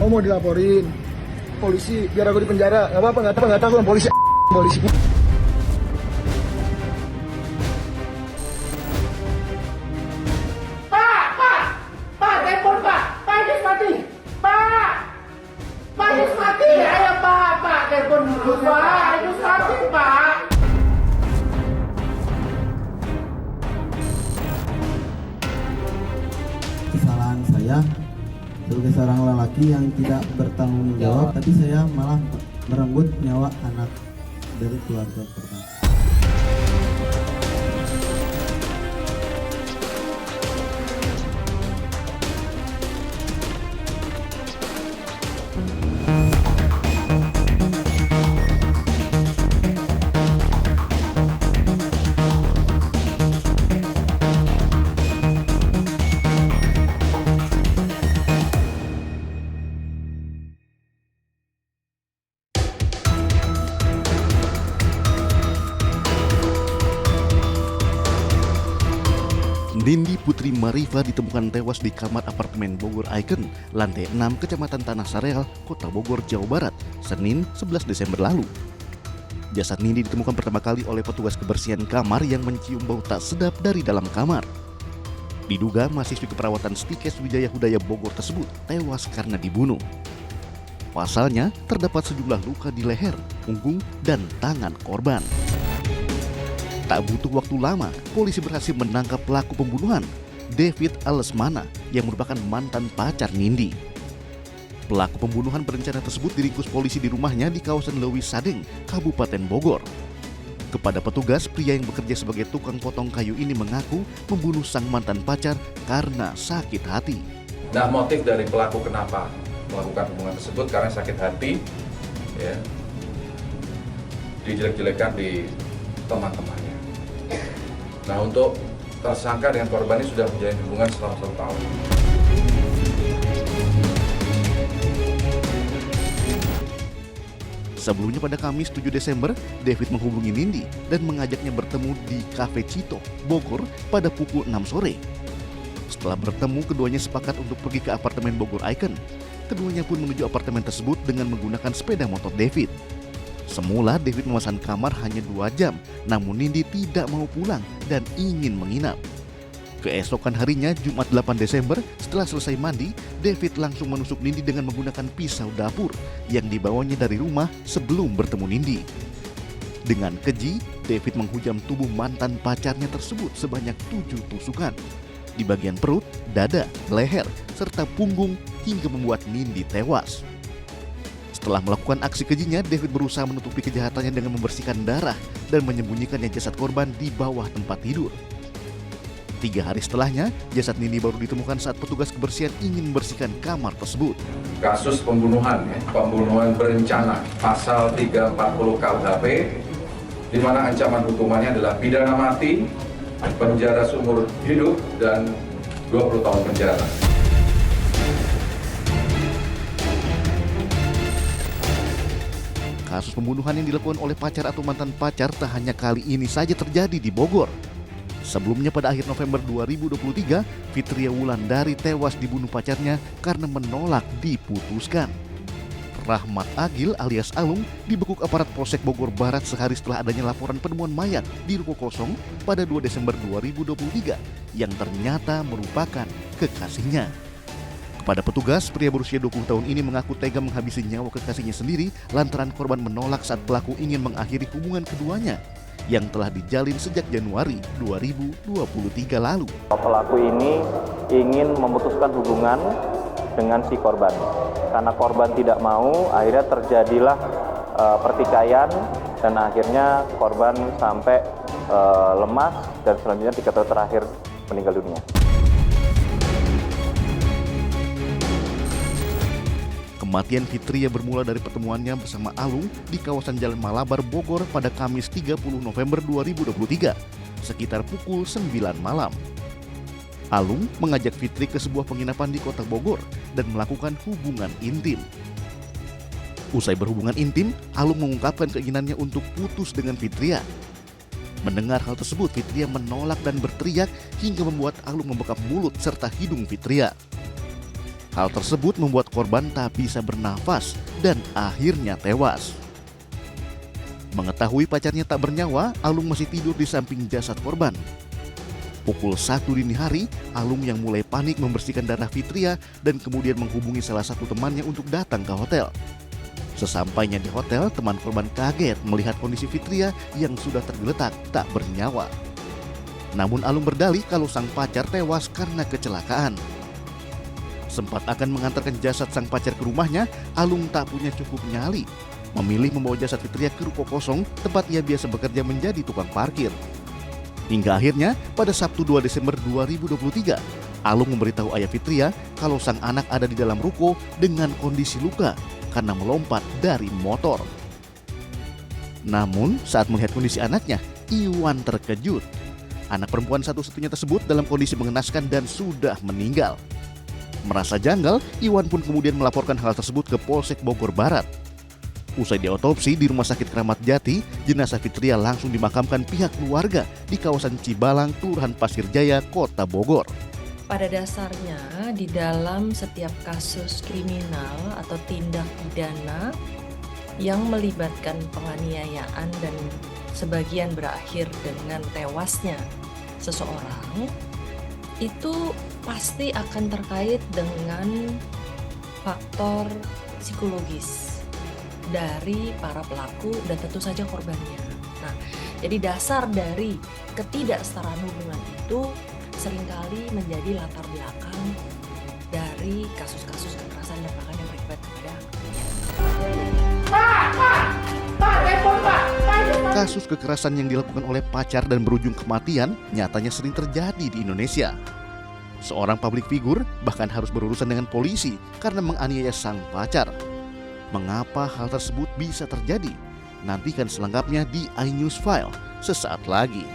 Oh, mau dilaporin polisi biar aku di penjara. Nggak apa-apa, nggak tahu polisi. Pak, telepon Pak, Idris mati. Pak Idris mati. Ayo Pak, telepon dulu Pak, Idris mati Pak. Kesalahan saya sebagai seorang lelaki yang tidak bertanggung jawab, tapi saya malah merenggut nyawa anak dari keluarga korban. Nindi Putri Marifa ditemukan tewas di kamar apartemen Bogor Icon, lantai 6, Kecamatan Tanah Sareal, Kota Bogor, Jawa Barat, Senin 11 Desember lalu. Jasad Nindi ditemukan pertama kali oleh petugas kebersihan kamar yang mencium bau tak sedap dari dalam kamar. Diduga mahasiswi keperawatan Stikes Wijaya Hudaya Bogor tersebut tewas karena dibunuh. Pasalnya, terdapat sejumlah luka di leher, punggung, dan tangan korban. Tak butuh waktu lama, polisi berhasil menangkap pelaku pembunuhan, David Alesmana, yang merupakan mantan pacar Nindi. Pelaku pembunuhan berencana tersebut diringkus polisi di rumahnya di kawasan Leuwi Sadeng, Kabupaten Bogor. Kepada petugas, pria yang bekerja sebagai tukang potong kayu ini mengaku membunuh sang mantan pacar karena sakit hati. Nah, motif dari pelaku kenapa melakukan hubungan tersebut karena sakit hati, ya, dijelek-jelekan di teman-temannya. Nah, untuk tersangka dengan korban ini sudah menjalin hubungan selama 1 tahun. Sebelumnya pada Kamis 7 Desember, David menghubungi Nindi dan mengajaknya bertemu di Cafe Cito, Bogor pada pukul 6 sore. Setelah bertemu, keduanya sepakat untuk pergi ke apartemen Bogor Icon. Keduanya pun menuju apartemen tersebut dengan menggunakan sepeda motor David. Semula David memesan kamar hanya 2 jam, namun Nindi tidak mau pulang dan ingin menginap. Keesokan harinya, Jumat 8 Desember, setelah selesai mandi, David langsung menusuk Nindi dengan menggunakan pisau dapur yang dibawanya dari rumah sebelum bertemu Nindi. Dengan keji, David menghujam tubuh mantan pacarnya tersebut sebanyak 7 tusukan di bagian perut, dada, leher, serta punggung hingga membuat Nindi tewas. Setelah melakukan aksi kejinya, David berusaha menutupi kejahatannya dengan membersihkan darah dan menyembunyikannya jasad korban di bawah tempat tidur. 3 hari setelahnya, jasad Nindi baru ditemukan saat petugas kebersihan ingin membersihkan kamar tersebut. Kasus pembunuhan, pembunuhan berencana, pasal 340 KUHP, di mana ancaman hukumannya adalah pidana mati, penjara seumur hidup, dan 20 tahun penjara. Kasus pembunuhan yang dilakukan oleh pacar atau mantan pacar tak hanya kali ini saja terjadi di Bogor. Sebelumnya pada akhir November 2023, Fitria Wulandari tewas dibunuh pacarnya karena menolak diputuskan. Rahmat Agil alias Alung dibekuk aparat Polsek Bogor Barat sehari setelah adanya laporan penemuan mayat di ruko kosong pada 2 Desember 2023 yang ternyata merupakan kekasihnya. Kepada petugas, pria berusia 20 tahun ini mengaku tega menghabisi nyawa kekasihnya sendiri lantaran korban menolak saat pelaku ingin mengakhiri hubungan keduanya yang telah dijalin sejak Januari 2023 lalu. Pelaku ini ingin memutuskan hubungan dengan si korban. Karena korban tidak mau, akhirnya terjadilah pertikaian dan akhirnya korban sampai lemas dan selanjutnya diketahui terakhir meninggal dunia. Kematian Fitria bermula dari pertemuannya bersama Alung di kawasan Jalan Malabar, Bogor pada Kamis 30 November 2023, sekitar pukul 9 malam. Alung mengajak Fitri ke sebuah penginapan di kota Bogor dan melakukan hubungan intim. Usai berhubungan intim, Alung mengungkapkan keinginannya untuk putus dengan Fitria. Mendengar hal tersebut, Fitria menolak dan berteriak hingga membuat Alung membekap mulut serta hidung Fitria. Hal tersebut membuat korban tak bisa bernafas dan akhirnya tewas. Mengetahui pacarnya tak bernyawa, Alung masih tidur di samping jasad korban. Pukul 1 dini hari, Alung yang mulai panik membersihkan darah Fitria dan kemudian menghubungi salah satu temannya untuk datang ke hotel. Sesampainya di hotel, teman korban kaget melihat kondisi Fitria yang sudah tergeletak tak bernyawa. Namun Alung berdalih kalau sang pacar tewas karena kecelakaan. Sempat akan mengantarkan jasad sang pacar ke rumahnya, Alung tak punya cukup nyali. Memilih membawa jasad Fitria ke ruko kosong tempat ia biasa bekerja menjadi tukang parkir. Hingga akhirnya pada Sabtu 2 Desember 2023, Alung memberitahu ayah Fitria kalau sang anak ada di dalam ruko dengan kondisi luka karena melompat dari motor. Namun saat melihat kondisi anaknya, Iwan terkejut. Anak perempuan satu-satunya tersebut dalam kondisi mengenaskan dan sudah meninggal. Merasa janggal, Iwan pun kemudian melaporkan hal tersebut ke Polsek Bogor Barat. Usai diotopsi di Rumah Sakit Kramat Jati, jenazah Fitria langsung dimakamkan pihak keluarga di kawasan Cibalang, Kelurahan Pasir Jaya, Kota Bogor. Pada dasarnya, di dalam setiap kasus kriminal atau tindak pidana yang melibatkan penganiayaan dan sebagian berakhir dengan tewasnya seseorang, itu pasti akan terkait dengan faktor psikologis dari para pelaku dan tentu saja korbannya. Nah, jadi dasar dari ketidaksetaraan hubungan itu seringkali menjadi latar belakang dari kasus-kasus kekerasan dan bahkan yang berakibat kepada Kasus kekerasan yang dilakukan oleh pacar dan berujung kematian nyatanya sering terjadi di Indonesia. Seorang publik figur bahkan harus berurusan dengan polisi karena menganiaya sang pacar. Mengapa hal tersebut bisa terjadi? Nantikan selengkapnya di iNews File sesaat lagi.